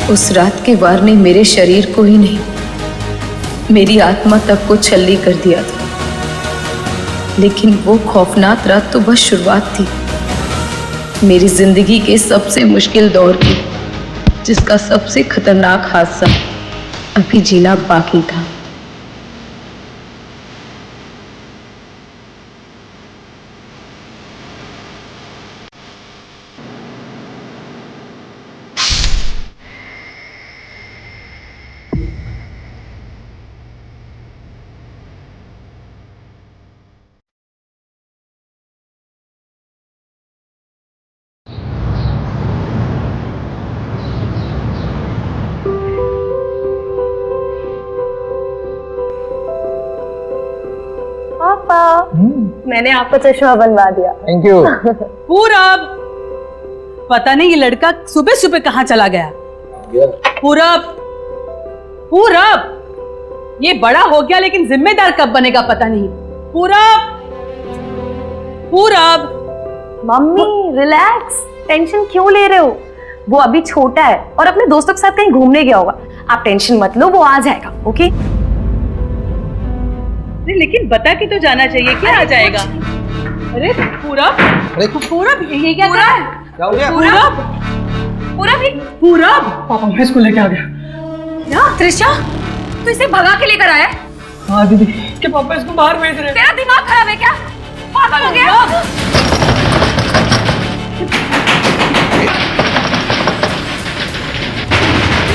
उस रात के वार ने मेरे शरीर को ही नहीं, मेरी आत्मा तक को छल्ली कर दिया था। लेकिन वो खौफनाक रात तो बस शुरुआत थी मेरी जिंदगी के सबसे मुश्किल दौर की, जिसका सबसे खतरनाक हादसा अभी जीना बाकी था। मैंने आपको चश्मा बनवा दिया। Thank you. पूरब, पता नहीं ये लड़का सुबह सुबह कहाँ चला गया। पूरब, पूरब, ये बड़ा हो गया लेकिन जिम्मेदार कब बनेगा पता नहीं। पूरब, पूरब। मम्मी रिलैक्स, टेंशन क्यों ले रहे हो? वो अभी छोटा है और अपने दोस्तों के साथ कहीं घूमने गया होगा। आप टेंशन मत लो, वो आ जाएगा। ओके? लेकिन बता के तो जाना चाहिए, क्या आ जाएगा? अरे पूरब, पूरब ये क्या कर रहा है? क्या हो गया? पूरब, पूरब, पूरब। पापा मैं इसको लेके आ गया। क्या त्रिशा, तू इसे भगा के लेकर आया? हाँ दीदी, के पापा इसको बाहर भेज रहे हैं। तेरा दिमाग खराब है क्या? पागल हो गया?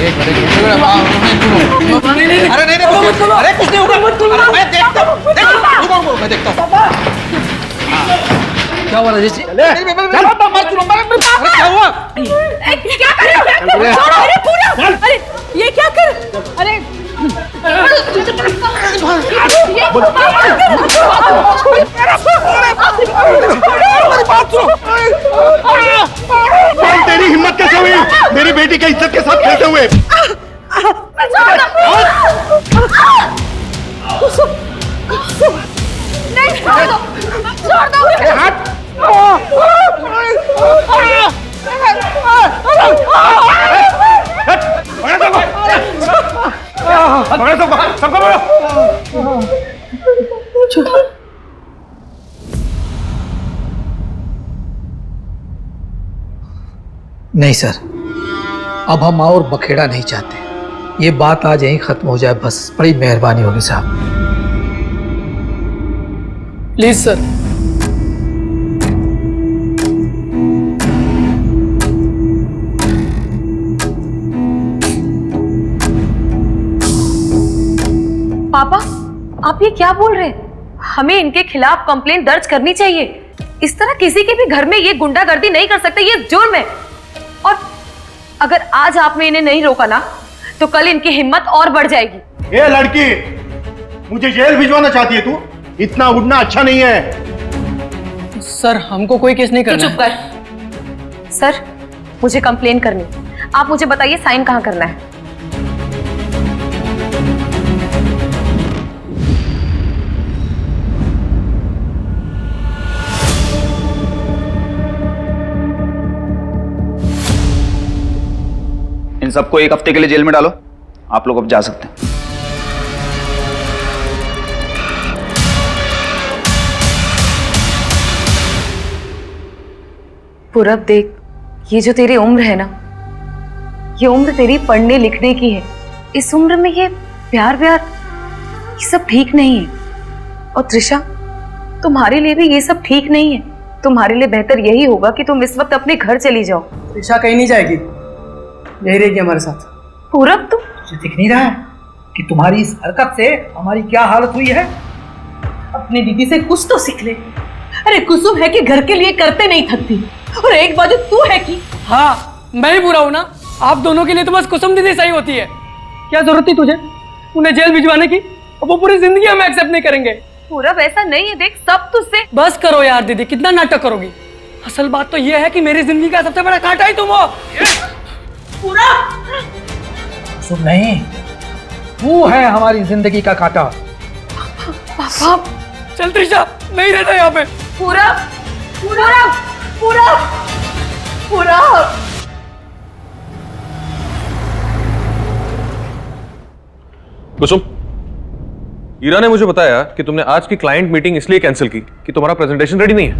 अरे नहीं, अरे कुछ नहीं होगा। मैं देखता हूँ, मैं देखता हूँ। क्या हुआ राजेश जी? क्या हुआ? क्या कर रहे हो? अरे पूरा, अरे ये क्या कर? अरे तेरी हिम्मत कैसे हुई मेरी बेटी की इज्जत के साथ खेलते हुए? नहीं, छोड़ दो, छोड़ दो। नहीं सर, अब हम और बखेड़ा नहीं चाहते। ये बात आज यहीं खत्म हो जाए बस। बड़ी मेहरबानी होगी साहब। Please sir. पापा, आप ये क्या बोल रहे हैं? हमें इनके खिलाफ कंप्लेंट दर्ज करनी चाहिए। इस तरह किसी के भी घर में ये गुंडागर्दी नहीं कर सकते, ये जुर्म है। और अगर आज आपने इन्हें नहीं रोका ना, तो कल इनकी हिम्मत और बढ़ जाएगी। ये लड़की, मुझे जेल भिजवाना चाहती है तू? इतना उड़ना अच्छा नहीं है। सर हमको कोई केस नहीं करना। चुप कर। सर, मुझे कंप्लेन करनी। आप मुझे बताइए साइन कहाँ करना है? इन सबको 1 हफ्ते के लिए जेल में डालो। आप लोग अब जा सकते हैं। पूरब देख, ये जो तेरी उम्र है ना, ये उम्र तेरी पढ़ने लिखने की है। इस उम्र में ये प्यार व्यार ये सब ठीक नहीं है। और त्रिशा, तुम्हारे लिए भी ये सब ठीक नहीं है। तुम्हारे लिए बेहतर यही होगा कि तुम इस वक्त अपने घर चली जाओ। त्रिशा कहीं नहीं जाएगी, यही रहेगी हमारे साथ। पूरब, तुम तुझे दिख नहीं रहा है कि तुम्हारी इस हरकत से हमारी क्या हालत हुई है? अपनी दीदी से कुछ तो सीख ले। अरे अरे कुसुम है कि घर के लिए करते नहीं थकती, और एक बाजू तू है कि हाँ मैं ही बुरा हूं ना। आप दोनों के लिए तो बस कुसुम दीदी सही होती है। क्या जरूरत थी तुझे उन्हें जेल भिजवाने की? वो पूरी जिंदगी हमें एक्सेप्ट नहीं करेंगे। पूरा वैसा नहीं है, देख सब तुझसे। बस करो यार दीदी, कितना नाटक करोगी। असल बात तो ये है कि मेरी जिंदगी का सबसे बड़ा कांटा ही तुम हो। पूरा सुन नहीं, वो है हमारी जिंदगी का कांटा। पापा चल त्रिशा, नहीं रहता यहाँ पे। पूरा पूरा पूरा पूरा कुसुम, ईरा ने मुझे बताया कि तुमने आज की क्लाइंट मीटिंग इसलिए कैंसिल की कि तुम्हारा प्रेजेंटेशन रेडी नहीं है।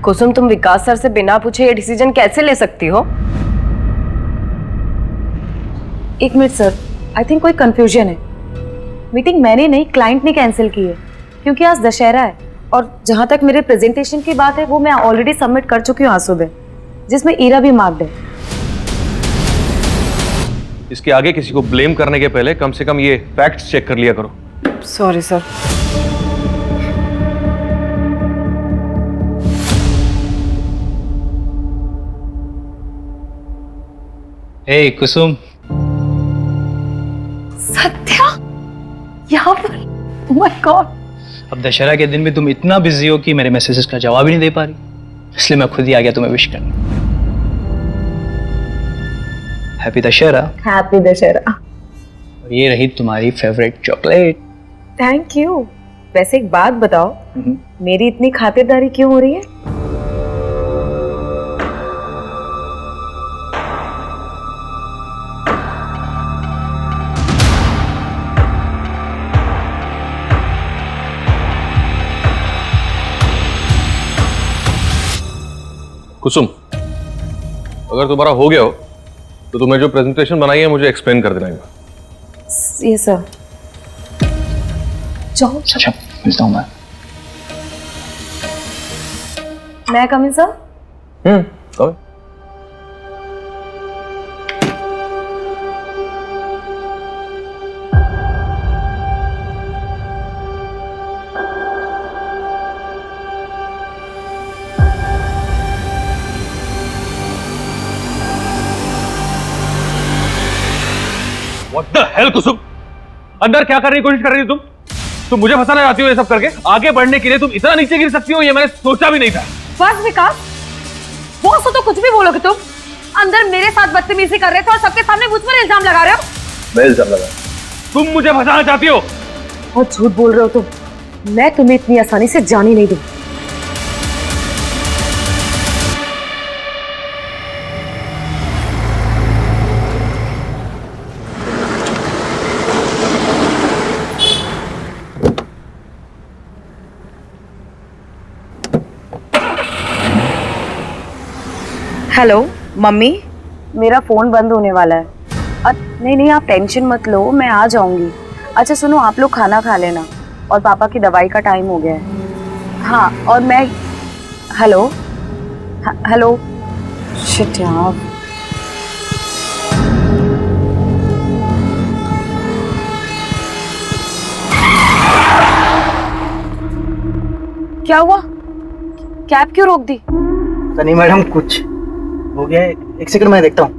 कुसुम, तुम विकास सर से बिना पूछे ये डिसीजन कैसे ले सकती हो? एक मिनट सर, आई थिंक कोई कंफ्यूजन है। मीटिंग मैंने नहीं, क्लाइंट ने कैंसिल की है क्योंकि आज दशहरा है, और जहां तक मेरे प्रेजेंटेशन की बात है वो मैं ऑलरेडी सबमिट कर चुकी हूँ आज सुबह, जिसमें ईरा भी मार्क्ड है। इसके आगे किसी को ब्लेम करने के पहले कम से कम ये फैक्ट्स चेक कर लिया करो। Sorry sir. Hey Kusum, Satya यहाँ पर? Oh my God. अब दशहरा के दिन भी तुम इतना बिजी हो कि मेरे मैसेजेस का जवाब ही नहीं दे पा रही, इसलिए मैं खुद ही आ गया तुम्हें विश करने। हैप्पी दशहरा। हैप्पी दशहरा। और ये रही तुम्हारी फेवरेट चॉकलेट। Thank you. वैसे एक बात बताओ, मेरी इतनी खातिरदारी क्यों हो रही है? कुसुम, अगर तुम्हारा हो गया हो तो तुम्हें जो प्रेजेंटेशन बनाई है मुझे एक्सप्लेन कर देना। ये सर। जाओ। अच्छा, मिलता हूँ मैं। मैं कम इन सर? कहो। What the hell, कुसुम? अंदर क्या करने की कोशिश कर रही हो तुम मुझे फंसाना चाहती हो ये सब करके? आगे बढ़ने के लिए तुम इतना नीचे गिर सकती हो, ये मैंने सोचा भी नहीं था। बस विकास, बॉस हो तो कुछ भी बोलोगे तुम। अंदर मेरे साथ बदतमीजी कर रहे थे और सबके सामने मुझ पर इल्जाम लगा रहे हो। मैं इल्जाम लगा? तुम मुझे फंसाना चाहती हो? बहुत झूठ बोल रहे हो तुम। मैं तुम्हें इतनी आसानी से जाने नहीं दूं। हेलो मम्मी, मेरा फोन बंद होने वाला है। नहीं नहीं, आप टेंशन मत लो, मैं आ जाऊंगी। अच्छा सुनो, आप लोग खाना खा लेना, और पापा की दवाई का टाइम हो गया है। हाँ, और मैं हेलो हेलो शिट यार। क्या हुआ? कैब क्यों रोक दी? नहीं मैडम, कुछ हो गया है। एक सेकंड मैं देखता हूँ।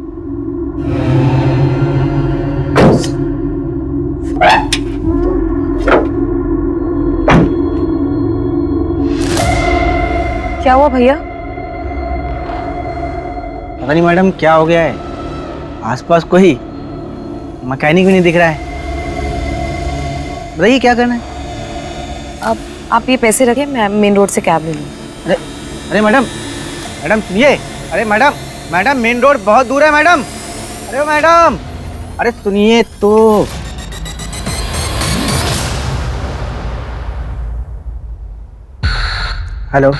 क्या हुआ भैया? पता नहीं मैडम क्या हो गया है, आसपास कोई मैकेनिक भी नहीं दिख रहा है। बताइए क्या करना है? अब आप ये पैसे रखिए, मैं मेन रोड से कैब ले लूँ। अरे अरे मैडम, मैडम सुनिए। अरे मैडम, मैडम मेन रोड बहुत दूर है मैडम। अरे मैडम, अरे सुनिए तो। हेलो,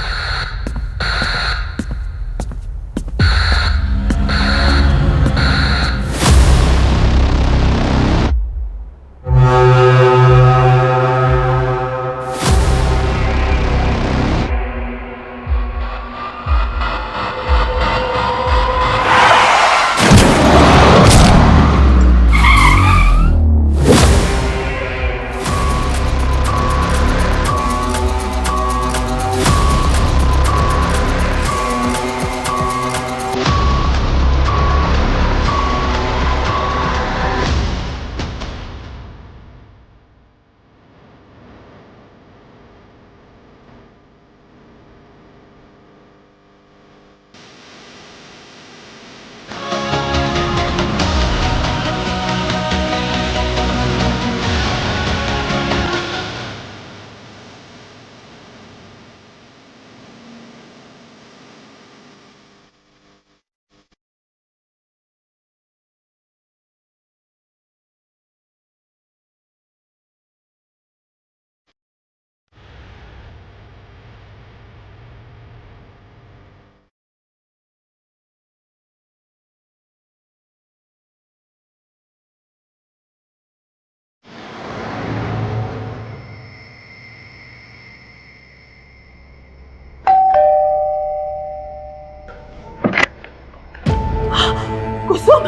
कुसुम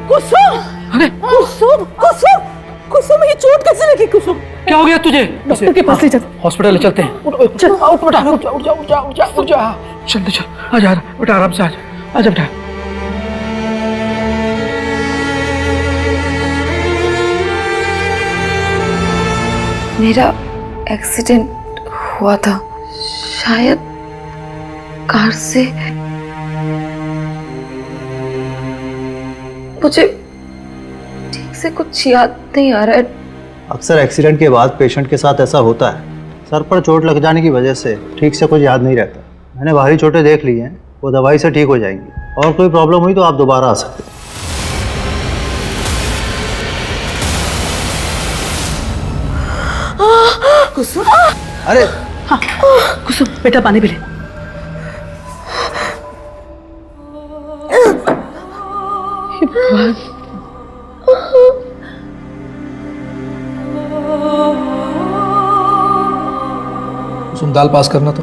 कुसुम अरे कुसुम कुसुम कुसुम ये चोट कैसे लगी कुसुम? क्या हो गया तुझे? डॉक्टर के पास ले चल। हॉस्पिटल ले चलते हैं। चल उठ बेटा, उठ जा उठ जा उठ जा उठ जा उठ जा। चल चल आजा बेटा, आराम से आजा आजा बेटा। मेरा एक्सीडेंट हुआ था शायद कार से। मुझे ठीक से कुछ याद नहीं आ रहा है। अक्सर एक्सीडेंट के बाद पेशेंट के साथ ऐसा होता है। सर पर चोट लग जाने की वजह से ठीक से कुछ याद नहीं रहता। मैंने बाहरी चोटें देख ली हैं, वो दवाई से ठीक हो जाएंगी। और कोई प्रॉब्लम हुई तो आप दोबारा आ सकते हैं। कुसुम अरे हाँ कुसुम बेटा पानी पी ले। कुसुम दाल पास करना तो।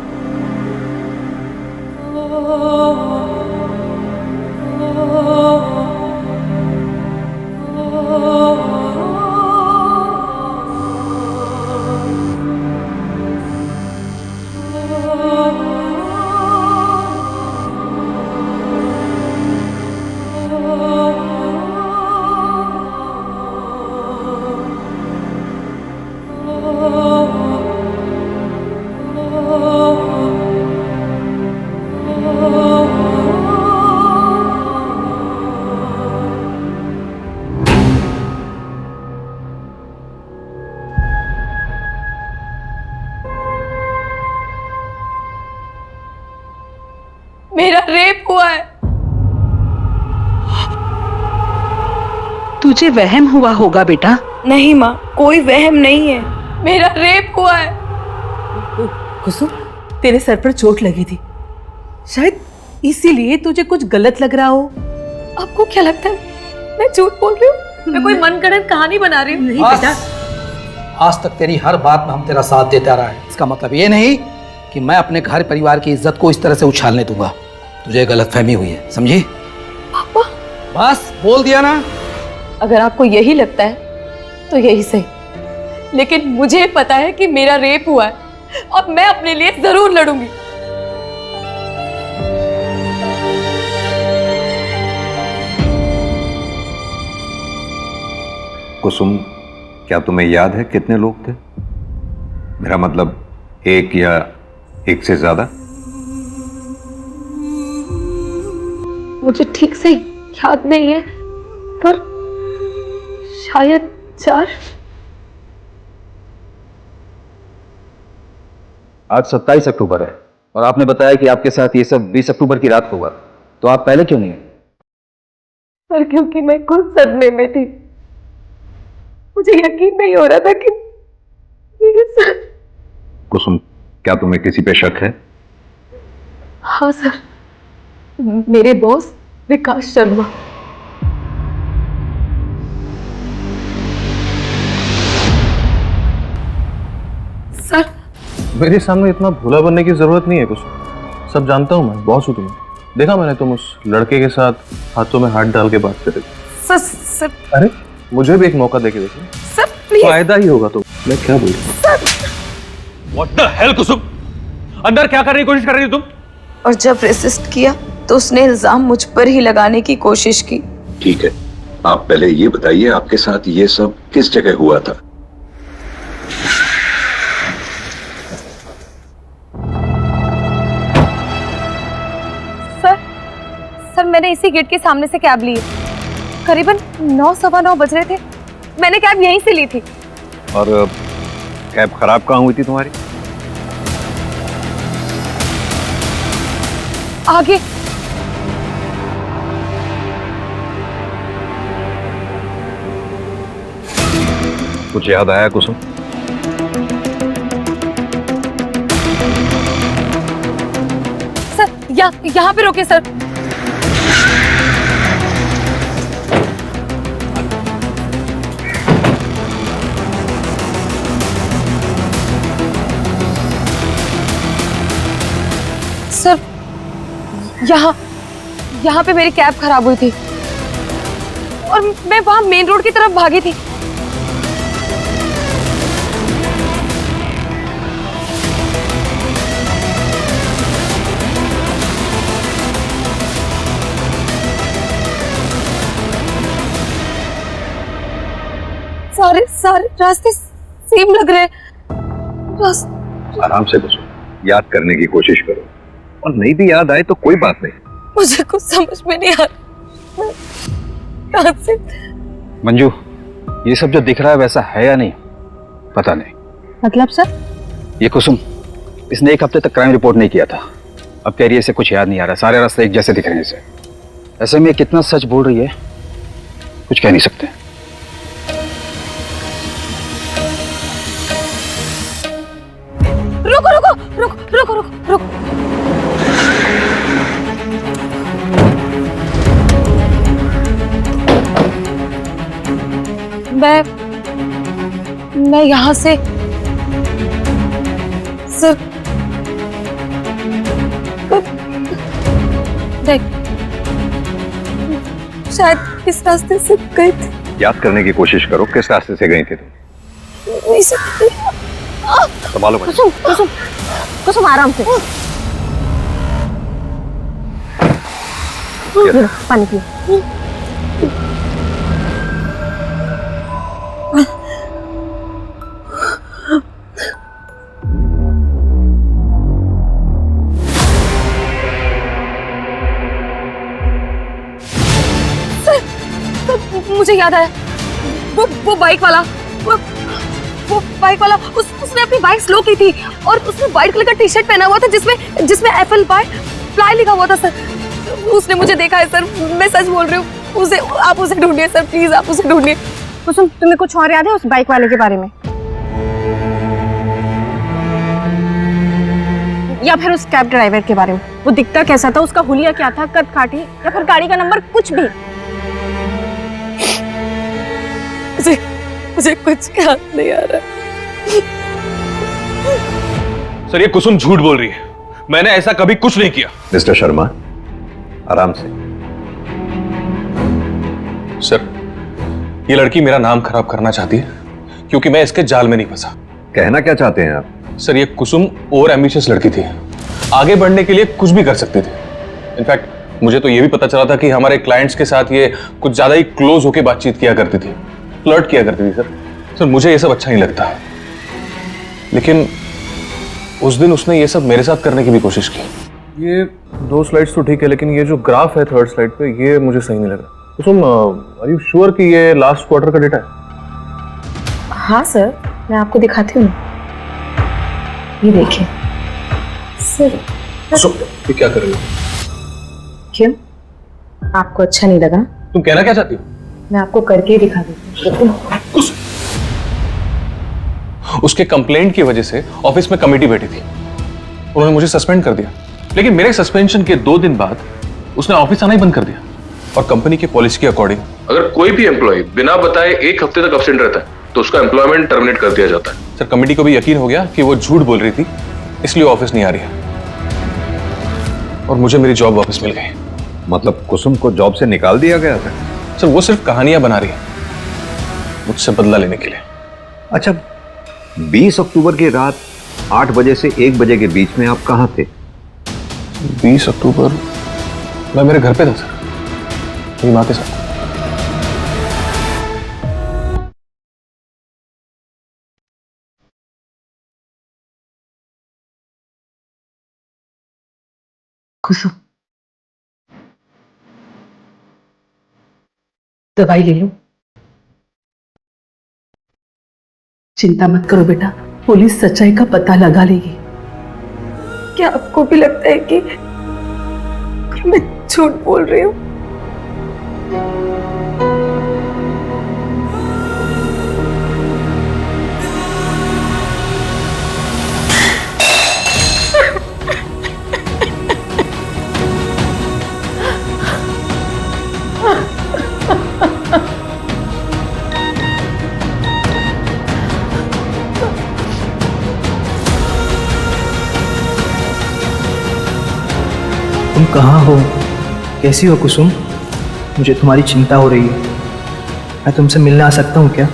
मेरा रेप हुआ है। तुझे वहम हुआ होगा बेटा। नहीं माँ, कोई वहम नहीं है, मेरा रेप हुआ है। कुसुम तेरे सर पर चोट लगी थी, शायद इसीलिए तुझे कुछ गलत लग रहा हो। आपको क्या लगता है मैं झूठ बोल रही हूँ? मैं कोई मनगढ़ंत कहानी बना रही हूँ? नहीं बेटा, आज तक तेरी हर बात में हम तेरा साथ देते आ रहा है। इसका मतलब ये नहीं कि मैं अपने घर परिवार की इज्जत को इस तरह से उछालने दूंगा। तुझे गलतफहमी हुई है, समझी? पापा बस बोल दिया ना। अगर आपको यही लगता है तो यही सही, लेकिन मुझे पता है कि मेरा रेप हुआ है और मैं अपने लिए जरूर लड़ूंगी। कुसुम, क्या तुम्हें याद है कितने लोग थे? मेरा मतलब एक या एक से ज्यादा? मुझे ठीक से याद नहीं है, पर शायद 4। आज 27 अक्टूबर है और आपने बताया कि आपके साथ ये सब 20 अक्टूबर की रात को हुआ, तो आप पहले क्यों नहीं आए? पर क्योंकि मैं खुद सदमे में थी, मुझे यकीन नहीं हो रहा था कि ये सच। कुसुम, क्या तुम्हें किसी पे शक है? हाँ सर, मेरे बॉस विकास शर्मा। सर मेरे सामने इतना भोला बनने की जरूरत नहीं है कुसुम। सब जानता हूँ मैं, बॉस हूँ तुम्हें। देखा मैंने तुम उस लड़के के साथ हाथों में हाथ डाल के बात कर रहे थे। सर अरे मुझे भी एक मौका देके देखो, सर प्लीज। फायदा ही होगा। तो मैं क्या बोल रहा हूँ? What the hell कुसुम, अंदर क्या करने की कोशिश कर रही हो तुम? और जब रेसिस्ट किया तो उसने इल्जाम मुझ पर ही लगाने की कोशिश की। ठीक है, आप पहले ये बताइए आपके साथ ये सब किस जगह हुआ था? सर मैंने इसी गेट के सामने से कैब ली है। करीबन 9:15 बज रहे थे। मैंने कैब यहीं से ली थी। और कैब खराब कहाँ हुई थी तुम्हारी? आगे। कुछ याद आया कुसुम? सर यहाँ पे रोके सर। सर यहाँ पे मेरी कैब खराब हुई थी। और मैं वहां मेन रोड की तरफ भागी थी। सारे सारे रास्ते सेम लग रहे हैं। आराम से बसो, याद करने की कोशिश करो, और नहीं भी याद आए तो कोई बात नहीं। मुझे कुछ समझ में नहीं आ रहा। कहां से? मंजू, ये सब जो दिख रहा है वैसा है या नहीं पता नहीं। मतलब सर? ये कुसुम, इसने 1 हफ्ते तक क्राइम रिपोर्ट नहीं किया था, अब कह रही है इसे कुछ याद नहीं आ रहा, सारे रास्ते एक जैसे दिख रहे हैं इसे। ऐसे में कितना सच बोल रही है कुछ कह नहीं सकते। रुको रुको रुको रुको रुको रुको। मैं यहां से सर देख, शायद इस रास्ते से गई थी। याद करने की कोशिश करो, किस रास्ते से गई थी तुम? नहीं सकती। संभालो। कुसुम कुसुम कुसुम, आराम से। पानी पियो। मुझे याद आया, वो बाइक वाला, वो बाइक वाला उसने अपनी बाइक स्लो की थी और उसने व्हाइट कलर का टी शर्ट पहना हुआ था जिसमें एप्पल फ्लाई लिखा हुआ था सर। उसने मुझे देखा है सर, मैं सच बोल रही हूँ। आप उसे ढूंढिए सर, प्लीज आप उसे ढूंढिए। कुसुम, तुम्हें कुछ और याद है उस बाइक वाले के बारे में, या फिर उस कैब ड्राइवर के बारे में? वो दिखता कैसा था, उसका हुलिया क्या था, कद काठी या फिर गाड़ी का नंबर, कुछ भी? मुझे कुछ याद नहीं आ रहा। सर ये कुसुम झूठ बोल रही है, मैंने ऐसा कभी कुछ नहीं किया। मिस्टर शर्मा, आराम से। सर ये लड़की मेरा नाम खराब करना चाहती है क्योंकि मैं इसके जाल में नहीं फंसा। कहना क्या चाहते हैं आप? सर ये कुसुम ओवर एम्बिशियस लड़की थी, आगे बढ़ने के लिए कुछ भी कर सकती थी। इनफैक्ट मुझे तो ये भी पता चला था कि हमारे क्लाइंट्स के साथ ये कुछ ज्यादा ही क्लोज होकर बातचीत किया करती थी, फ्लर्ट किया करती थी। सर मुझे ये सब अच्छा नहीं लगता, लेकिन उस दिन उसने ये सब मेरे साथ करने की भी कोशिश की। ये 2 स्लाइड्स तो ठीक है, लेकिन ये जो ग्राफ है 3rd स्लाइड पे, ये मुझे सही नहीं लगा। कुसुम, आर यू श्योर कि ये लास्ट क्वार्टर का डेटा है? हाँ सर, मैं आपको दिखाती हूँ। ये देखिए सर। ये क्या कर रही हो? क्यों, आपको अच्छा नहीं लगा? तुम कहना क्या चाहती हो? मैं आपको करके ही दिखा देती हूँ। उसके कंप्लेंट की वजह से ऑफिस में कमेटी बैठी थी, उन्होंने मुझे सस्पेंड कर दिया, लेकिन मेरे सस्पेंशन के 2 दिन बाद उसने ऑफिस आना ही बंद कर दिया। और कंपनी की पॉलिसी के अकॉर्डिंग अगर कोई भी एम्प्लॉय बिना बताए 1 हफ्ते तक एब्सेंट रहता है तो उसका एम्प्लॉयमेंट टर्मिनेट कर दिया जाता है। सर कमेटी को भी यकीन हो गया कि वो झूठ बोल रही थी, इसलिए ऑफिस नहीं आ रही है और मुझे मेरी जॉब वापस मिल गई। मतलब कुसुम को जॉब से निकाल दिया गया था? सर वो सिर्फ कहानियां बना रही है मुझसे बदला लेने के लिए। अच्छा, 20 अक्टूबर की रात 8 बजे से 1 बजे के बीच में आप कहाँ थे? 20 अक्टूबर मैं मेरे घर पे था सर, मेरी माँ के साथ। कुसुम, दवाई ले लो। चिंता मत करो बेटा, पुलिस सच्चाई का पता लगा लेगी। क्या आपको भी लगता है कि मैं झूठ बोल रही हूँ? तुम कहाँ हो? कैसी हो कुसुम? मुझे तुम्हारी चिंता हो रही है। मैं तुमसे मिलने आ सकता हूँ क्या?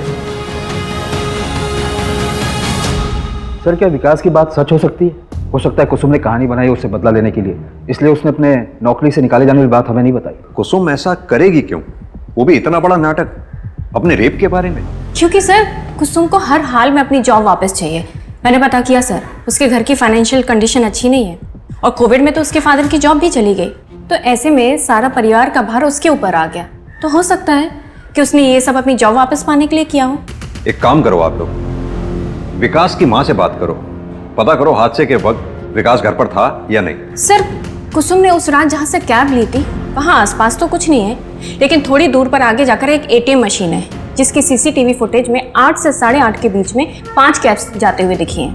सर क्या विकास की बात सच हो सकती है? हो सकता है कुसुम ने कहानी बनाई उससे बदला लेने के लिए, इसलिए उसने अपने नौकरी से निकाले जाने की बात हमें नहीं बताई। कुसुम ऐसा करेगी क्यों? वो भी इतना बड़ा नाटक अपने रेप के बारे में। क्योंकि सर कुसुम को हर हाल में अपनी जॉब वापस चाहिए। मैंने पता किया सर, उसके घर की फाइनेंशियल कंडीशन अच्छी नहीं है और कोविड में तो उसके फादर की जॉब भी चली गई, तो ऐसे में सारा परिवार का भार उसके ऊपर आ गया। तो हो सकता है कि उसने ये सब अपनी जॉब वापस पाने के लिए किया हो। एक काम करो आप लोग, विकास की माँ से बात करो, पता करो हादसे के वक्त विकास घर पर था या नहीं। सर कुसुम ने उस रात जहाँ से कैब ली थी वहाँ आसपास तो कुछ नहीं है, लेकिन थोड़ी दूर पर आगे जाकर एक ATM मशीन है जिसकी CCTV फुटेज में 8 से 8:30 के बीच में 5 कैब्स जाते हुए दिखी हैं।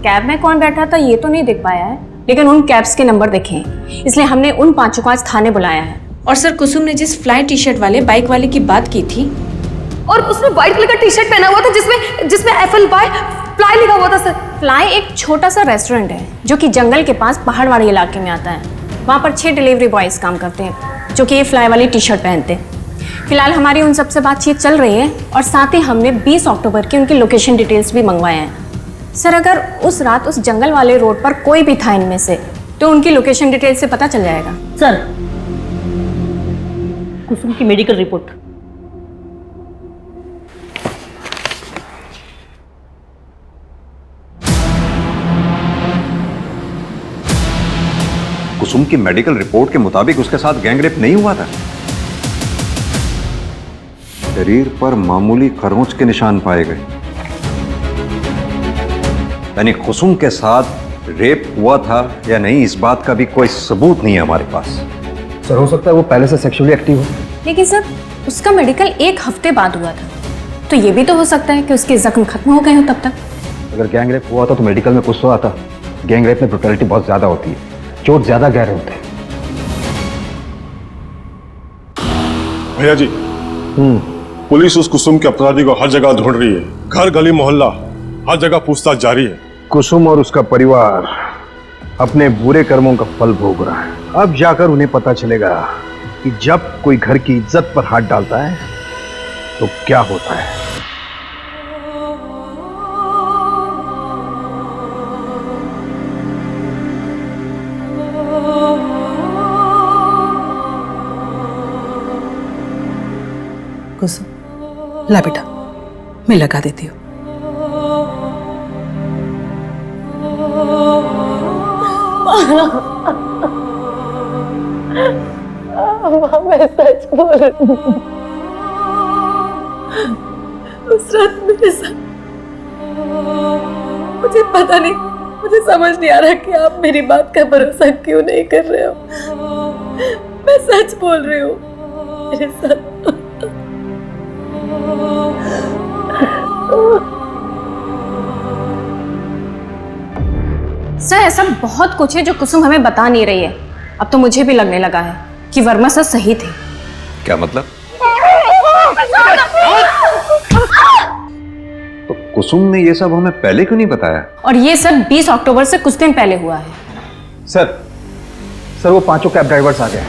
कैब में कौन बैठा था ये तो नहीं दिख पाया है, लेकिन उन कैब्स के नंबर दिखे हैं, इसलिए हमने उन 5 को आज थाने बुलाया है। और सर कुसुम ने जिस फ्लाई टी-शर्ट वाले बाइक वाले की बात की थी, और उसने व्हाइट कलर का टी-शर्ट पहना हुआ था जिसमें FLY फ्लाई लिखा हुआ था सर। फ्लाई एक छोटा सा रेस्टोरेंट है जो कि जंगल के पास पहाड़वाड़ी इलाके में आता है। वहाँ पर 6 डिलीवरी बॉयज काम करते हैं जो कि ये फ्लाई वाली टी-शर्ट पहनते हैं। फिलहाल हमारी उन सबसे बातचीत चल रही है और साथ ही हमने 20 अक्टूबर की उनकी लोकेशन डिटेल्स भी मंगवाए हैं। सर अगर उस रात उस जंगल वाले रोड पर कोई भी था इनमें से तो उनकी लोकेशन डिटेल्स से पता चल जाएगा। सर कुसुम की मेडिकल रिपोर्ट। कुसुम की मेडिकल रिपोर्ट के मुताबिक उसके साथ गैंगरेप नहीं हुआ था। शरीर पर मामूली खरोंच के निशान पाए गए, यानी कुसुम के साथ रेप हुआ था या नहीं इस बात का भी कोई सबूत नहीं है हमारे पास। सर हो सकता है वो पहले से सेक्सुअली एक्टिव हो। लेकिन सर उसका मेडिकल 1 हफ्ते बाद हुआ था, तो ये भी तो हो सकता है कि उसके जख्म खत्म हो गए हो तब तक। अगर गैंगरेप हुआ था तो मेडिकल में कुछ तो आता। गैंगरेप में ब्रुटैलिटी बहुत ज्यादा होती है, चोट ज्यादा गहरे होते हैं। भैया जी, पुलिस उस कुसुम के अपराधी को हर जगह ढूंढ रही है, घर गली मोहल्ला हर जगह पूछताछ जारी है। कुसुम और उसका परिवार अपने बुरे कर्मों का फल भोग रहा है। अब जाकर उन्हें पता चलेगा कि जब कोई घर की इज्जत पर हाथ डालता है तो क्या होता है। कुसुम ला बेटा, मैं लगा देती हूँ। मैं सच बोल रही हूँ। उस रात मेरे साथ मुझे पता नहीं, मुझे समझ नहीं आ रहा कि आप मेरी बात का भरोसा क्यों नहीं कर रहे हो। मैं सच बोल रही हूँ, मेरे साथ सर ऐसा बहुत कुछ है जो कुसुम हमें बता नहीं रही है। अब तो मुझे भी लगने लगा है कि वर्मा सर सही थे। क्या मतलब? तो कुसुम ने ये सब हमें पहले क्यों नहीं बताया? और ये सब 20 अक्टूबर से कुछ दिन पहले हुआ है। सर वो 5 कैब ड्राइवर्स आ गए।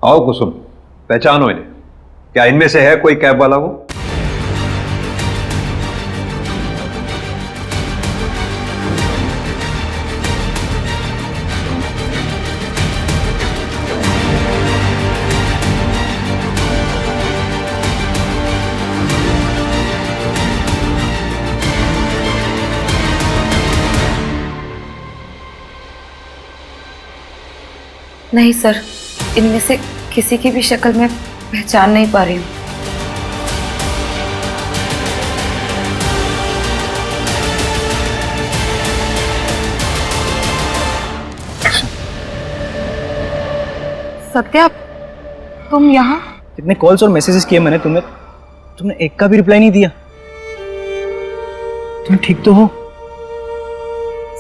आओ कुसुम, पहचानो इन्हें। क्या इनमें से है कोई कैब वाला वो? नहीं सर, इनमें से किसी की भी शक्ल मैं पहचान नहीं पा रही हूँ। सत्या, तुम यहाँ? कितने कॉल्स और मैसेजेस किए मैंने तुम्हें, तुमने एक का भी रिप्लाई नहीं दिया। तुम ठीक तो हो?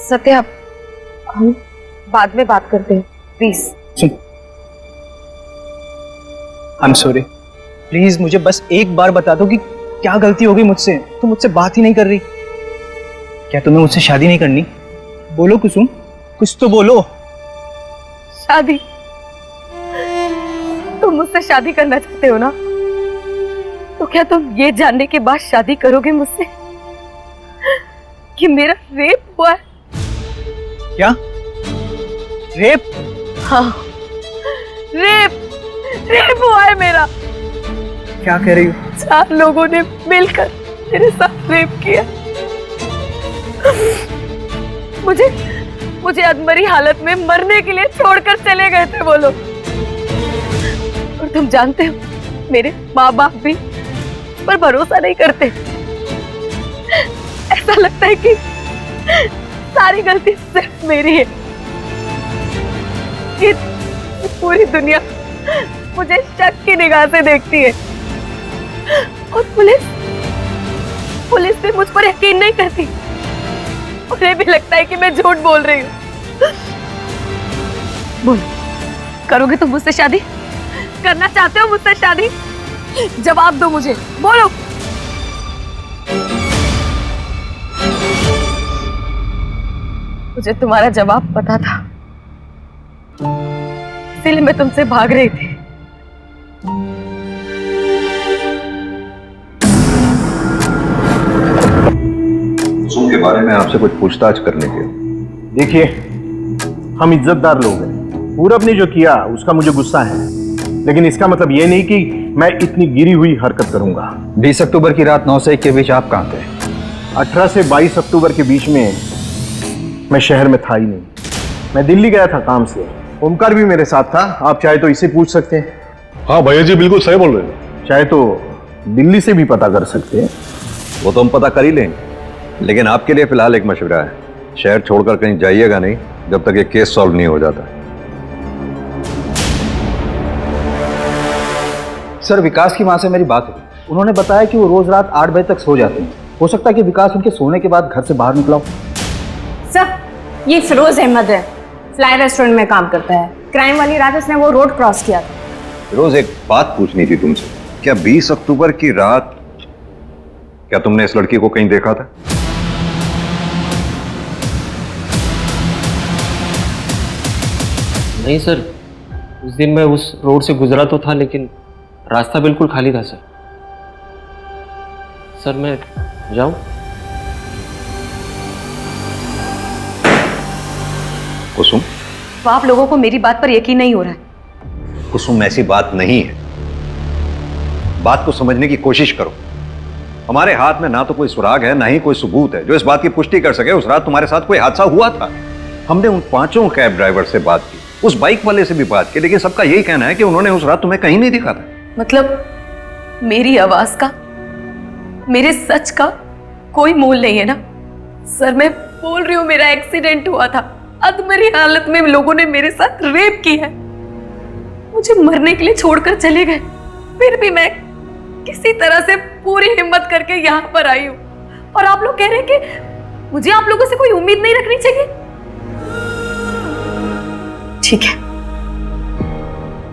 सत्या, हम बाद में बात करते हैं, please. Soon, I am sorry, please मुझे बस एक बार बता दो कि क्या गलती हो गई मुझसे। तुम मुझसे बात ही नहीं कर रही। क्या तुम्हें मुझसे शादी नहीं करनी? बोलो कुसुम, कुछ तो बोलो। शादी? मुझसे शादी करना चाहते हो ना, तो क्या तुम ये जानने के बाद शादी करोगे मुझसे कि मेरा रेप हुआ है? क्या? रेप? हाँ, रेप हुआ है मेरा। क्या कह रही हो? 4 लोगों ने मिलकर मेरे साथ रेप किया। मुझे अधमरी हालत में मरने के लिए छोड़कर चले गए थे वो लोग। और तुम जानते हो, मेरे माँ बाप भी उस पर भरोसा नहीं करते। ऐसा लगता है कि सारी गलती सिर्फ मेरी है, कि पूरी दुनिया मुझे शक की निगाह से देखती है। और पुलिस भी मुझ पर यकीन नहीं करती। उन्हें भी लगता है कि मैं झूठ बोल रही हूँ। बोलो, करोगे तुम मुझसे शादी? करना चाहते हो मुझसे शादी? जवाब दो मुझे, बोलो। मुझे तुम्हारा जवाब पता था, इसीलिए मैं तुमसे भाग रही थी। कुसुम के बारे में आपसे कुछ पूछताछ करने के। देखिए, हम इज्जतदार लोग हैं। पूरब ने जो किया उसका मुझे गुस्सा है, लेकिन इसका मतलब ये नहीं कि मैं इतनी गिरी हुई हरकत करूंगा। 20 अक्टूबर की रात 9 से 1 के बीच आप कहाँ थे? 18 से 22 अक्टूबर के बीच में मैं शहर में था ही नहीं। मैं दिल्ली गया था काम से। ओमकार भी मेरे साथ था, आप चाहे तो इसे पूछ सकते हैं। हाँ भैया जी, बिल्कुल सही बोल रहे हैं। चाहे तो दिल्ली से भी पता कर सकते हैं। वो तो हम पता कर ही लेंगे, लेकिन आपके लिए फिलहाल एक मशवरा है, शहर छोड़कर कहीं जाइएगा नहीं जब तक ये केस सॉल्व नहीं हो जाता। सर, विकास की माँ से मेरी बात हुई। उन्होंने बताया कि वो रोज रात 8 बजे तक सो जाते हैं। हो सकता है कि विकास उनके सोने के बाद घर से बाहर निकला हो। सर, ये फिरोज अहमद है, फ्लाई रेस्टोरेंट में काम करता है। क्राइम वाली रात उसने वो रोड क्रॉस किया था। रोज एक बात पूछनी थी तुमसे, क्या 20 अक्टूबर की रात क्या तुमने इस लड़की को कहीं देखा था? नहीं सर, उस दिन मैं उस रोड से गुजरा तो था, लेकिन रास्ता बिल्कुल खाली था सर। सर, मैं जाऊं? कुसुम, तो आप लोगों को मेरी बात पर यकीन नहीं हो रहा है? कुसुम, ऐसी बात नहीं है। बात को समझने की कोशिश करो। हमारे हाथ में ना तो कोई सुराग है, ना ही कोई सबूत है जो इस बात की पुष्टि कर सके उस रात तुम्हारे साथ कोई हादसा हुआ था। हमने उन 5 कैब ड्राइवर से बात की, उस बाइक वाले से भी बात की, लेकिन सबका यही कहना है कि उन्होंने उस रात तुम्हें कहीं नहीं दिखा था। मतलब मेरी आवाज का, मेरे सच का कोई मोल नहीं है ना? सर, मैं बोल रही हूँ, मेरा एक्सीडेंट हुआ था। अधमरी हालत में लोगों ने मेरे साथ रेप की है, मुझे मरने के लिए छोड़कर चले गए। फिर भी मैं किसी तरह से पूरी हिम्मत करके यहाँ पर आई हूँ, और आप लोग कह रहे हैं कि मुझे आप लोगों से कोई उम्मीद नहीं रखनी चाहिए। ठीक है,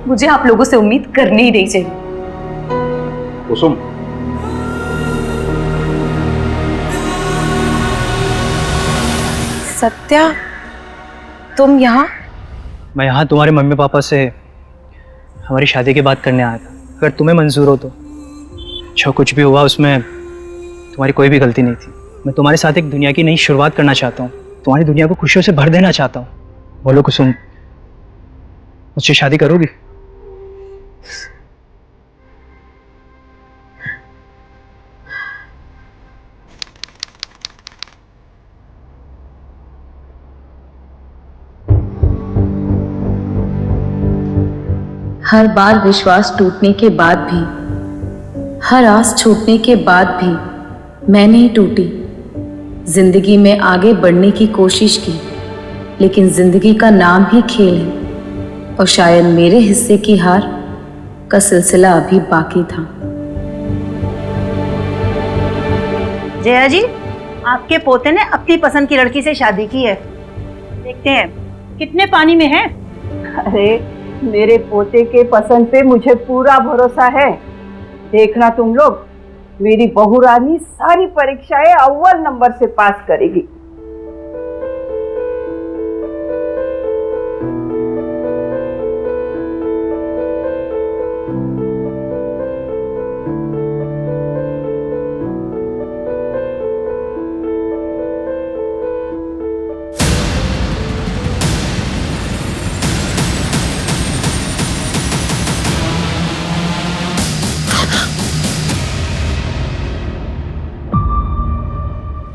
मुझे आप लोगों से उम्मीद करनी ही नहीं चाहिए। कुसुम, सत्या, तुम यहाँ? मैं यहाँ तुम्हारे मम्मी पापा से हमारी शादी की बात करने आया था। अगर तुम्हें मंजूर हो तो। जो कुछ भी हुआ उसमें तुम्हारी कोई भी गलती नहीं थी। मैं तुम्हारे साथ एक दुनिया की नई शुरुआत करना चाहता हूँ, तुम्हारी दुनिया को खुशियों से भर देना चाहता हूँ। बोलो कुसुम, मुझसे शादी करोगी? हर बार विश्वास टूटने के बाद भी, हर आस छूटने के बाद भी मैं नहीं टूटी। जिंदगी में आगे बढ़ने की कोशिश की, लेकिन जिंदगी का नाम ही खेल है, और शायद मेरे हिस्से की हार का सिलसिला अभी बाकी था। जया जी, आपके पोते ने अपनी पसंद की लड़की से शादी की है। देखते हैं कितने पानी में है। अरे, मेरे पोते के पसंद पे मुझे पूरा भरोसा है। देखना तुम लोग, मेरी बहू रानी सारी परीक्षाएं अव्वल नंबर से पास करेगी।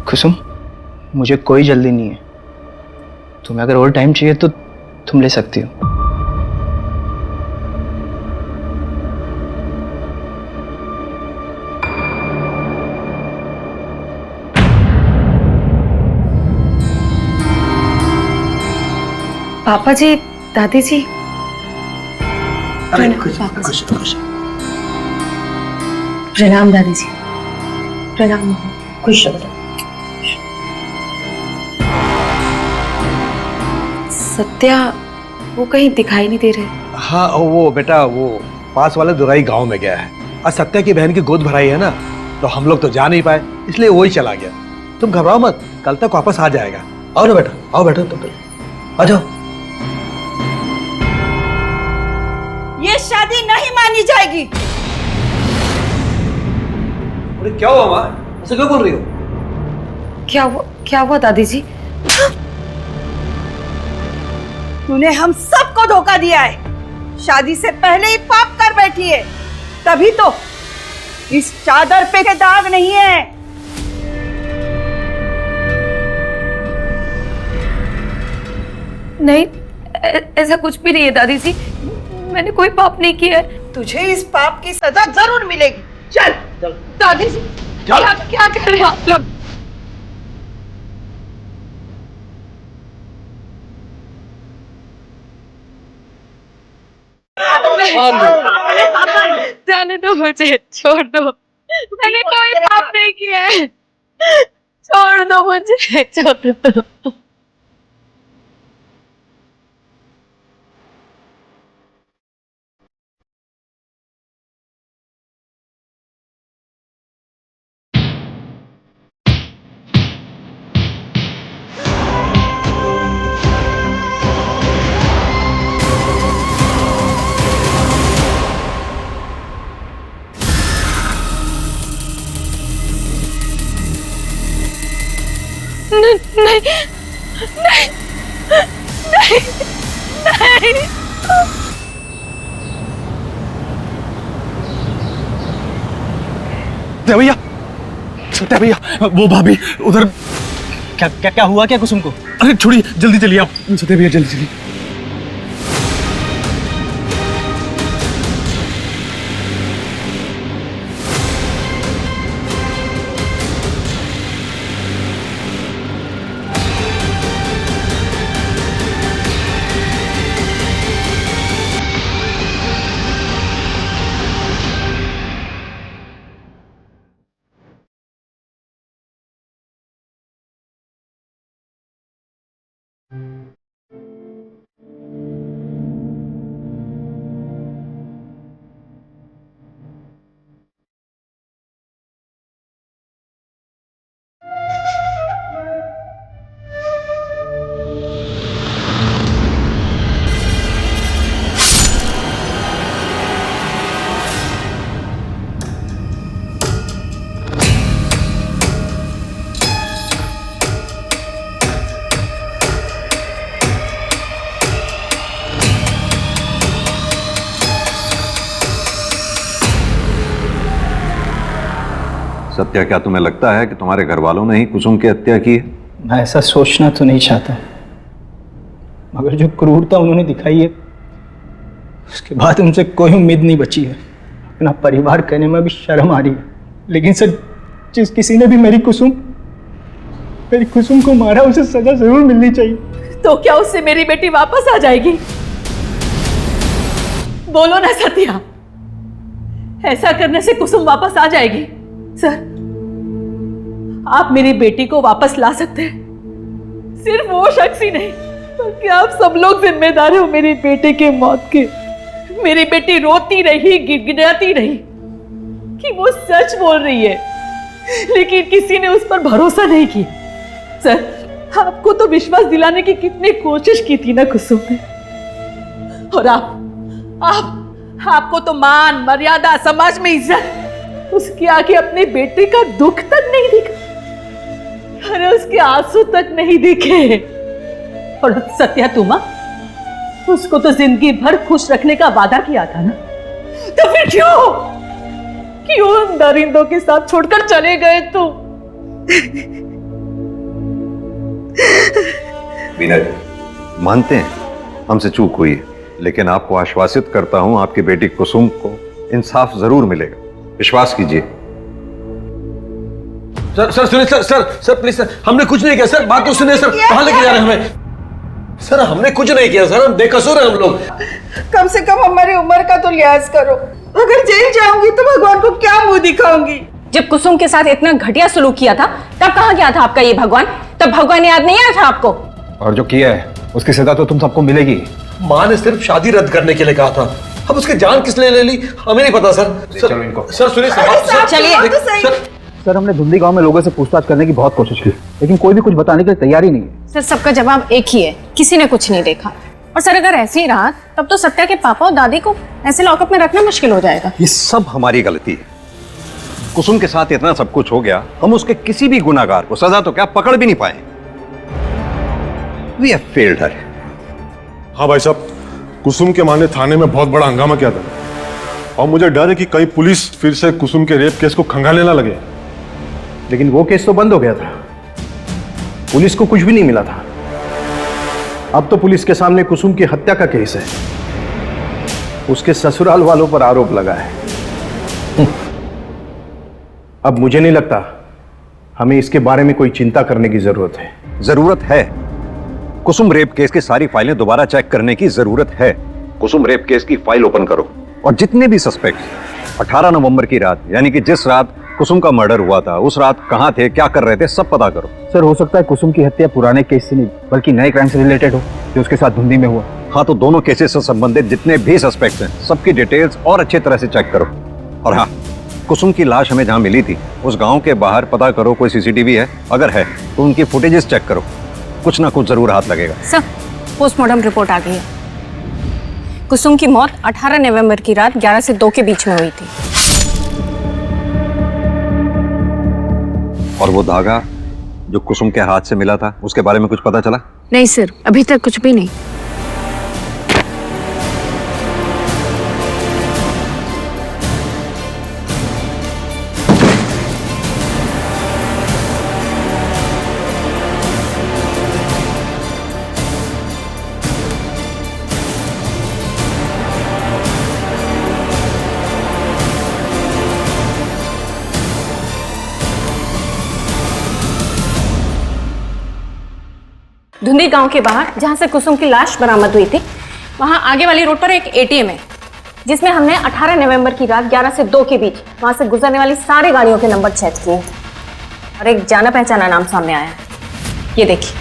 कुसुम, मुझे कोई जल्दी नहीं है। तुम्हें अगर और टाइम चाहिए तो तुम ले सकती हो। पापा जी, दादी जी। अरे खुश खुश खुश। प्रणाम दादी जी। प्रणाम। खुश रहो। सत्या वो कहीं दिखाई नहीं दे रहे। हाँ वो बेटा वो पास वाले दुराई गांव में गया है। आज सत्या की बहन की गोद भराई है ना, तो हम लोग तो जा नहीं पाए, इसलिए वो ही चला गया। तुम घबराओ मत, कल तक वापस आ जाएगा। आओ ना बेटा, आओ बेटा, तुम आ जाओ। ये शादी नहीं मानी जाएगी। अरे क्या हुआ माँ, ऐसे क्यों बोल रही हो? क्या हुआ दादी जी? तूने हम सबको धोखा दिया है। शादी से पहले ही पाप कर बैठी है, तभी तो इस चादर पे के दाग नहीं है। नहीं, ऐसा कुछ भी नहीं है दादी जी। मैंने कोई पाप नहीं किया है। तुझे इस पाप की सजा जरूर मिलेगी। चल दादी जी, क्या कर रहे हैं आप लोग? जाने दो मुझे, छोड़ दो। मैंने कोई पाप नहीं किया है। छोड़ दो मुझे, छोड़ दो। नहीं नहीं नहीं नहीं नहीं। भैया, सत्या भैया, वो भाभी उधर। क्या क्या क्या हुआ क्या कुसुम को? अरे छोड़िए, जल्दी चलिए आप। सत्या भैया जल्दी चलिए। सत्या, क्या तुम्हें लगता है कि तुम्हारे घर वालों ने ही कुसुम की हत्या की है? मैं ऐसा सोचना तो नहीं चाहता, मगर जो क्रूरता उन्होंने दिखाई है उसके बाद उनसे कोई उम्मीद नहीं बची है। अपना परिवार कहने में भी शर्म आ रही है। लेकिन सर, जिस किसी ने भी मेरी कुसुम को मारा, उसे सजा जरूर मिलनी चाहिए। तो क्या उससे मेरी बेटी वापस आ जाएगी? बोलो ना सत्या, ऐसा करने से कुसुम वापस आ जाएगी? सर, आप मेरी बेटी को वापस ला सकते हैं। सिर्फ वो शख्स ही नहीं, बल्कि आप सब लोग जिम्मेदार हो मेरी बेटे के मौत के। मेरी बेटी रोती रही, गिड़गिड़ाती रही कि वो सच बोल रही है, लेकिन किसी ने उस पर भरोसा नहीं किया। सर, आपको तो विश्वास दिलाने की कितनी कोशिश की थी ना कुसुम ने, और आपको तो मान मर्यादा, समाज में इज्जत, उसके आगे अपने बेटे का दुख तक नहीं दिखा। अरे उसके आंसू तक नहीं दिखे। और सत्या, तुम उसको तो जिंदगी भर खुश रखने का वादा किया था ना, तो फिर क्यों उन दरिंदों के साथ छोड़कर चले गए तुम? वीना जी, मानते हैं हमसे चूक हुई है, लेकिन आपको आश्वासित करता हूं आपकी बेटी कुसुम को इंसाफ जरूर मिलेगा, विश्वास कीजिए। सर सर सुनिए sir sir sir please sir, हमने कुछ नहीं किया सर, बात तो सुनिए सर, कहाँ लेके जा रहे हैं हमें? सर हमने कुछ नहीं किया सर, हम बेकसूर हैं हम लोग। कम से कम हमारी उम्र का तो लिहाज करो। अगर जेल जाऊंगी तो भगवान को क्या मुंह दिखाऊंगी? जब कुसुम के साथ इतना घटिया सलूक किया था तब कहाँ गया था आपका ये भगवान? तब भगवान याद नहीं आया था आपको? और जो किया है उसकी सजा तो तुम सबको मिलेगी। माँ ने सिर्फ शादी रद्द करने के लिए कहा था, अब उसकी जान किस लिए ले ली हमें नहीं पता सर। चलो इनको। सर सुनिए सर, चलिए। सर हमने धुंधी गांव में लोगों से पूछताछ करने की बहुत कोशिश की, लेकिन कोई भी कुछ बताने के लिए तैयार ही नहीं है। सर सबका जवाब एक ही है, किसी ने कुछ नहीं देखा। और सर अगर ऐसे ही रहा तब तो सत्या के पापा और दादी को ऐसे लॉकअप में रखना मुश्किल हो जाएगा। ये सब हमारी गलती है। कुसुम के साथ इतना सब कुछ हो गया, हम उसके किसी भी गुनाहगार को सजा तो क्या पकड़ भी नहीं पाए। We have failed her. हाँ भाई साहब, कुसुम के मां ने थाने में बहुत बड़ा हंगामा किया था और मुझे डर है कि कहीं पुलिस फिर से कुसुम के रेप केस को खंगालने ना लगे। लेकिन वो केस तो बंद हो गया था, पुलिस को कुछ भी नहीं मिला था। अब तो पुलिस के सामने कुसुम की हत्या का केस है, उसके ससुराल वालों पर आरोप लगा है। अब मुझे नहीं लगता हमें इसके बारे में कोई चिंता करने की जरूरत है। जरूरत है। कुसुम रेप केस की सारी फाइलें दोबारा चेक करने की जरूरत है। कुसुम रेप केस की फाइल ओपन करो और जितने भी सस्पेक्ट 18 नवंबर की रात, यानी कि जिस रात कुसुम का मर्डर हुआ था, उस रात कहां थे, क्या कर रहे थे, सब पता करो। सर हो सकता है कुसुम की हत्या पुराने केस से नहीं बल्कि नए क्राइम से रिलेटेड हो जो उसके साथ धुंधी में हुआ। हाँ, तो दोनों केसेस से संबंधित जितने भी सस्पेक्ट्स हैं सबकी डिटेल्स और अच्छी तरह से चेक करो। और हाँ, कुसुम की लाश हमें जहां मिली थी उस गांव के बाहर पता करो कोई सीसीटीवी है, अगर है तो उनकी फुटेजेस चेक करो, कुछ ना कुछ जरूर हाथ लगेगा। सर पोस्टमार्टम रिपोर्ट आ गई है। कुसुम की मौत 18 नवंबर की रात 11 से 2 के बीच में हुई थी। और वो धागा जो कुसुम के हाथ से मिला था उसके बारे में कुछ पता चला? नहीं सर, अभी तक कुछ भी नहीं। धुंधी गांव के बाहर जहां से कुसुम की लाश बरामद हुई थी, वहां आगे वाली रोड पर एक एटीएम है जिसमें हमने 18 नवंबर की रात 11 से 2 के बीच वहां से गुजरने वाली सारी गाड़ियों के नंबर चेक किए और एक जाना पहचाना नाम सामने आया है। ये देखिए,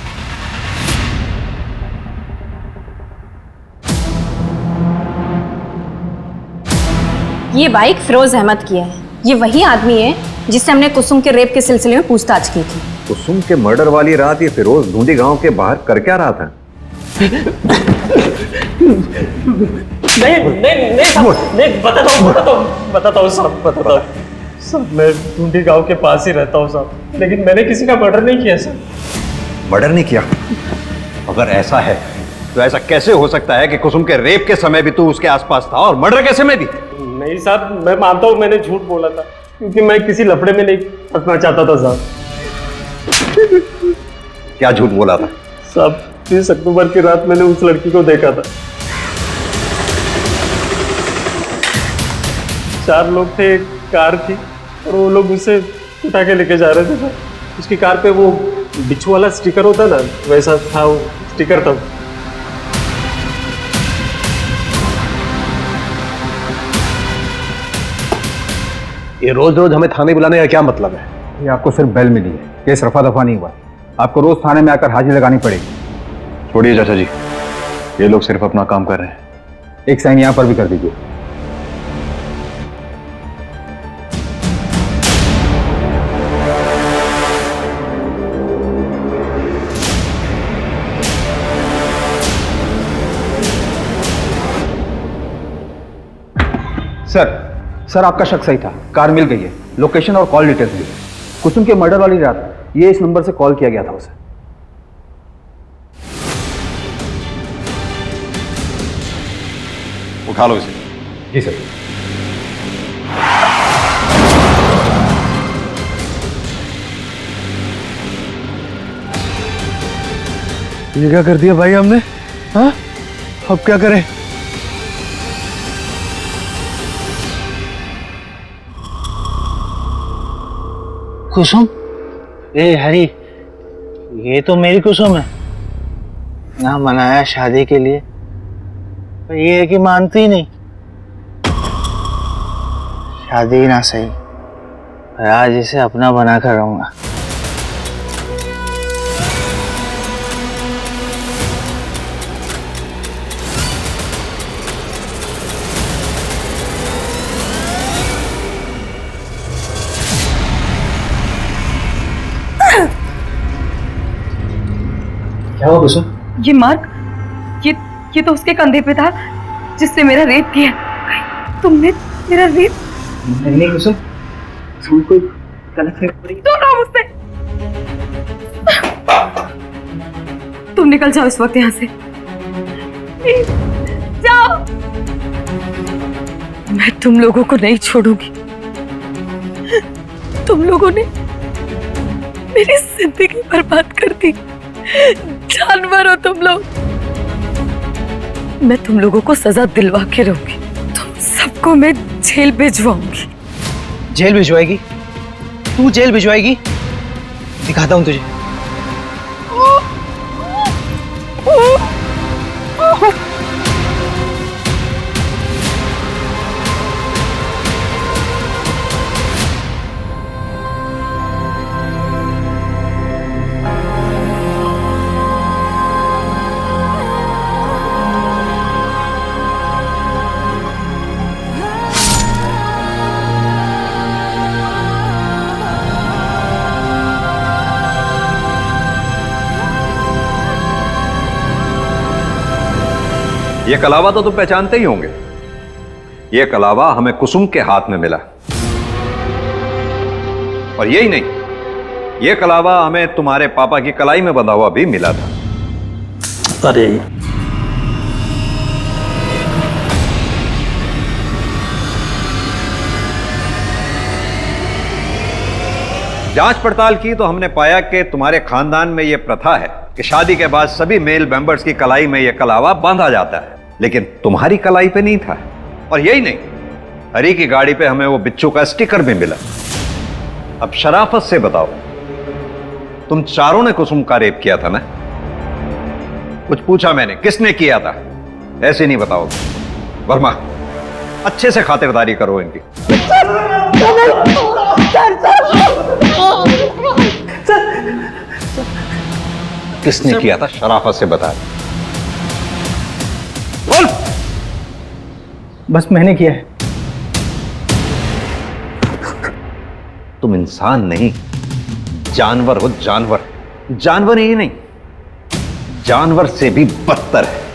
ये बाइक फिरोज अहमद की है। ये वही आदमी है जिससे हमने कुसुम के रेप के सिलसिले में पूछताछ की थी। कुसुम के मर्डर वाली रात ये फिरोज धुंधी गांव के बाहर कर क्या रहा था? नहीं बताता हूँ सब मैं ढूंढी गांव के पास ही रहता हूँ साहब, लेकिन मैंने किसी का मर्डर नहीं किया सर। मर्डर नहीं किया? अगर ऐसा है तो ऐसा कैसे हो सकता है कि कुसुम के रेप के समय भी तू उसके आसपास था और मर्डर के समय भी? नहीं साहब, मैं मानता हूँ मैंने झूठ बोला था क्योंकि मैं किसी लफड़े में नहीं फंसना चाहता था साहब। क्या झूठ बोला था? साहब 30 अक्टूबर की रात मैंने उस लड़की को देखा था। 4 लोग थे, एक कार थी और वो लोग उसे उठा के लेके जा रहे थे सर। उसकी कार पे वो बिच्छू वाला स्टिकर होता ना, वैसा था वो स्टिकर था। ये रोज रोज हमें थाने बुलाने का क्या मतलब है? ये आपको सिर्फ बेल मिली है, केस रफा दफा नहीं हुआ। आपको रोज थाने में आकर हाजिरी लगानी पड़ेगी। छोड़िए चाचा जी, ये लोग सिर्फ अपना काम कर रहे हैं। एक साइन यहां पर भी कर दीजिए। सर आपका शक सही था, कार मिल गई है, लोकेशन और कॉल डिटेल्स भी। कुसुम के मर्डर वाली रात ये इस नंबर से कॉल किया गया था उसे। उठा लो इसे। जी सर। ये क्या कर दिया भाई हमने? हाँ, अब क्या करें? कुसुम, ए हरी, ये तो मेरी कुसुम है ना, मनाया शादी के लिए, पर ये है कि मानती ही नहीं। शादी ना सही, पर आज इसे अपना बनाकर रहूंगा। क्या हुआ कुसुम? ये मार्क, ये तो उसके कंधे पे था जिसने मेरा रेप किया। तुमने मेरा रेप? नहीं कुसुम, तुम कोई गलत फहमी। दूर रहो मुझसे। तुम निकल जाओ इस वक्त यहाँ से, प्लीज जाओ। मैं तुम लोगों को नहीं छोड़ूंगी। तुम लोगों ने मेरी जिंदगी बर्बाद कर दी। जानवर हो तुम लोग। मैं तुम लोगों को सजा दिलवा के रहूंगी। तुम सबको मैं जेल भिजवाऊंगी। जेल भिजवाएगी? तू जेल भिजवाएगी? दिखाता हूं तुझे। ये कलावा तो तुम पहचानते ही होंगे। ये कलावा हमें कुसुम के हाथ में मिला, और यही नहीं, ये कलावा हमें तुम्हारे पापा की कलाई में बंधा हुआ भी मिला था। अरे जांच पड़ताल की तो हमने पाया कि तुम्हारे खानदान में यह प्रथा है कि शादी के बाद सभी मेल मेंबर्स की कलाई में यह कलावा बांधा जाता है, लेकिन तुम्हारी कलाई पे नहीं था। और यही नहीं, हरी की गाड़ी पे हमें वो बिच्छू का स्टिकर भी मिला। अब शराफत से बताओ, तुम चारों ने कुसुम का रेप किया था ना? कुछ पूछा मैंने, किसने किया था? ऐसे नहीं बताओगे। वर्मा, अच्छे से खातिरदारी करो इनकी। किसने किया था? शराफत से बता। बोल। बस मैंने किया है। तुम इंसान नहीं, जानवर हो। जानवर, जानवर ही नहीं, जानवर से भी बदतर है।